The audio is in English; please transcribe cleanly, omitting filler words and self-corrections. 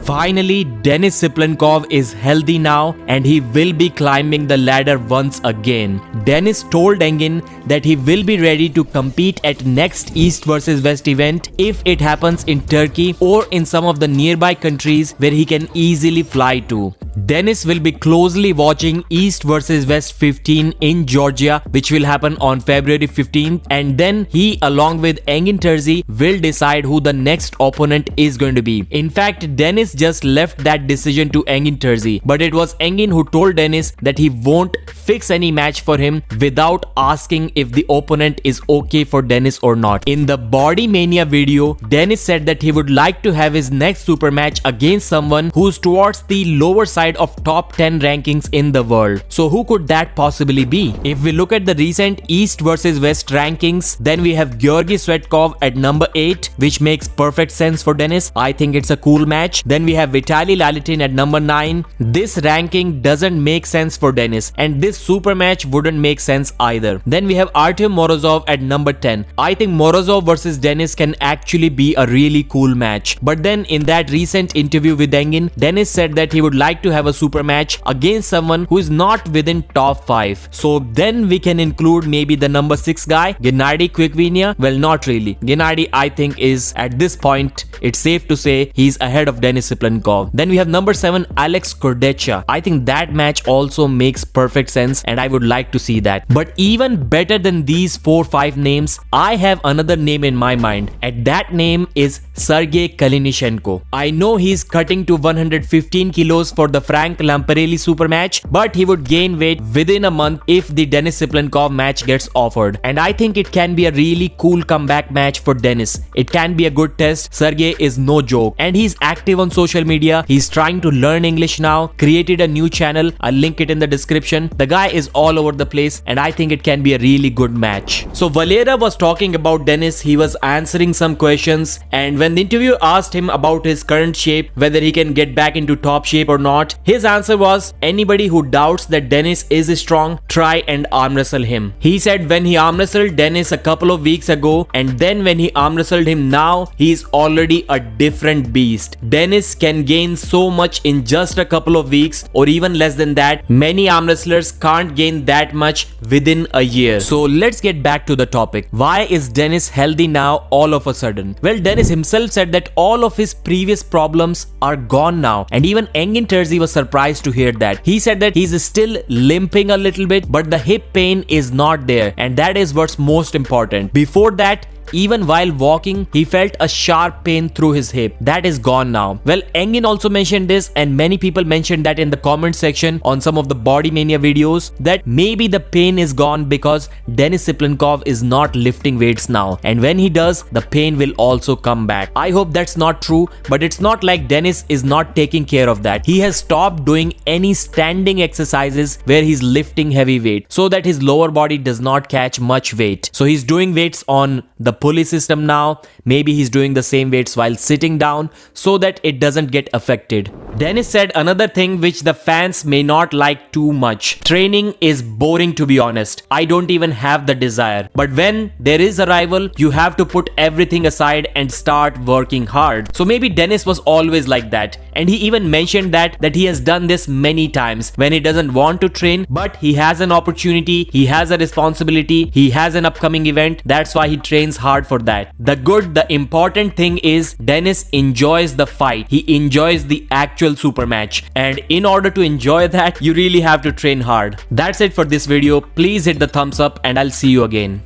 Finally, Denis Cyplenkov is healthy now and he will be climbing the ladder once again. Denis told Engin that he will be ready to compete at next East vs West event if it happens in Turkey or in some of the nearby countries where he can easily fly to. Denis will be closely watching East vs West 15 in Georgia, which will happen on February 15th, and then he along with Engin Terzi will decide who the next opponent is going to be. In fact, Denis just left that decision to Engin Terzi, but it was Engin who told Denis that he won't fix any match for him without asking if the opponent is okay for Denis or not. In the Body Mania video, Denis said that he would like to have his next super match against someone who's towards the lower side of top 10 rankings in the world. So who could that possibly be? If we look at the recent East vs West rankings, then we have Georgi Svetkov at number 8, which makes perfect sense for Denis. I think it's a cool match. Then we have Vitaly Lalitin at number 9. This ranking doesn't make sense for Denis, and this super match wouldn't make sense either. Then we have Artyom Morozov at number 10. I think Morozov versus Denis can actually be a really cool match. But then in that recent interview with Engin, Denis said that he would like to have a super match against someone who is not within top 5. So then we can include maybe the number 6 guy, Gennady Quickvinia. Well, not really. Gennady, I think, is at this point, it's safe to say he's ahead of Denis Cyplenkov. Then we have number 7, Alex Kordecha. I think that match also makes perfect sense and I would like to see that. But even better than these 4-5 names, I have another name in my mind, and that name is Sergey Kalinishenko. I know he's cutting to 115 kilos for the Frank Lamparelli super match, but he would gain weight within a month if the Denis Cyplenkov match gets offered. And I think it can be a really cool comeback match for Denis. It can be a good test. Sergey is no joke and he's active on social media. He's trying to learn English now, created a new channel. I'll link it in the description. The guy is all over the place and I think it can be a really good match. So Valera was talking about Denis. He was answering some questions, and when the interviewer asked him about his current shape, whether he can get back into top shape or not, his answer was, anybody who doubts that Denis is strong, try and arm wrestle him. He said when he arm wrestled Denis a couple of weeks ago, and then when he arm wrestled him now, he's already a different beast. Denis can gain so much in just a couple of weeks or even less than that. Many arm wrestlers can't gain that much within a year. So let's get back to the topic. Why is Denis healthy now all of a sudden? Well, Denis himself said that all of his previous problems are gone now, and even Engin Terzi was surprised to hear that. He said that he's still limping a little bit, but the hip pain is not there, and that is what's most important. Before that, even while walking, he felt a sharp pain through his hip. That is gone now. Well, Engin also mentioned this, and many people mentioned that in the comment section on some of the Body Mania videos, that maybe the pain is gone because Denis Cyplenkov is not lifting weights now, and when he does, the pain will also come back. I hope that's not true, but it's not like Denis is not taking care of that. He has stopped doing any standing exercises where he's lifting heavy weight so that his lower body does not catch much weight. So he's doing weights on the pulley system now. Maybe he's doing the same weights while sitting down so that it doesn't get affected. Denis said another thing which the fans may not like too much. Training is boring, to be honest. I don't even have the desire. But when there is a rival, you have to put everything aside and start working hard. So maybe Denis was always like that. And he even mentioned that he has done this many times when he doesn't want to train, but he has an opportunity, he has a responsibility, he has an upcoming event. That's why he trains hard for that. The important thing is Denis enjoys the fight. He enjoys the actual super match. And in order to enjoy that, you really have to train hard. That's it for this video. Please hit the thumbs up and I'll see you again.